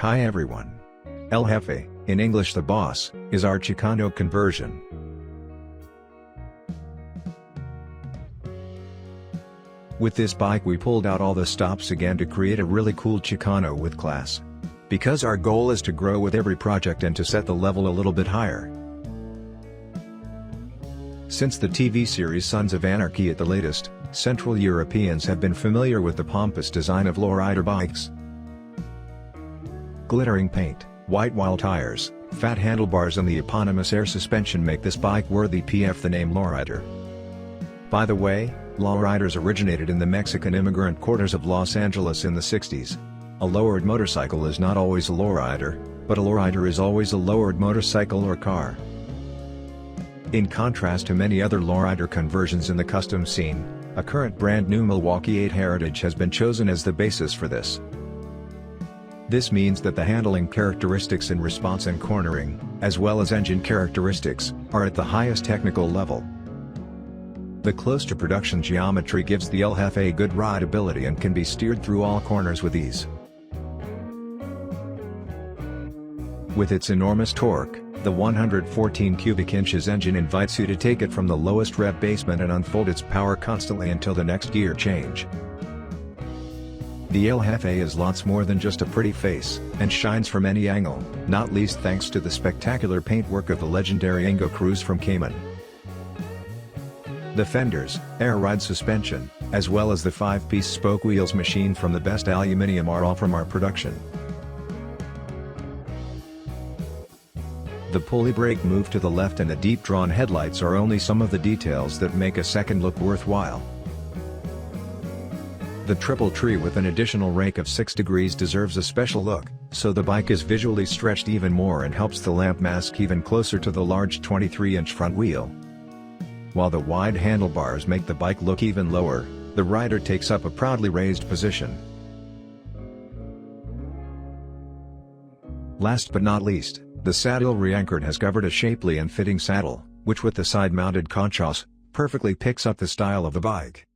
Hi everyone. El Jefe, in English the boss, is our Chicano conversion. With this bike we pulled out all the stops again to create a really cool Chicano with class. Because our goal is to grow with every project and to set the level a little bit higher. Since the TV series Sons of Anarchy at the latest, Central Europeans have been familiar with the pompous design of lowrider bikes. Glittering paint, white wall tires, fat handlebars and the eponymous air suspension make this bike worthy PF the name lowrider. By the way, lowriders originated in the Mexican immigrant quarters of Los Angeles in the 60s. A lowered motorcycle is not always a lowrider, but a lowrider is always a lowered motorcycle or car. In contrast to many other lowrider conversions in the custom scene, a current brand new Milwaukee 8 Heritage has been chosen as the basis for this. This means that the handling characteristics in response and cornering, as well as engine characteristics, are at the highest technical level. The close to production geometry gives the El Jefe good rideability and can be steered through all corners with ease. With its enormous torque, the 114 cubic inches engine invites you to take it from the lowest rev basement and unfold its power constantly until the next gear change. The El Jefe is lots more than just a pretty face, and shines from any angle, not least thanks to the spectacular paintwork of the legendary Kruse from Cayman. The fenders, air ride suspension, as well as the 5-piece spoke wheels machined from the best aluminium are all from our production. The pulley brake move to the left and the deep-drawn headlights are only some of the details that make a second look worthwhile. The triple tree with an additional rake of 6 degrees deserves a special look, so the bike is visually stretched even more and helps the lamp mask even closer to the large 23-inch front wheel. While the wide handlebars make the bike look even lower, the rider takes up a proudly raised position. Last but not least, the saddle re-anchored has covered a shapely and fitting saddle, which with the side-mounted conchos, perfectly picks up the style of the bike.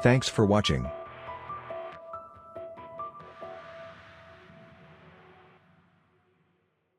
Thanks for watching.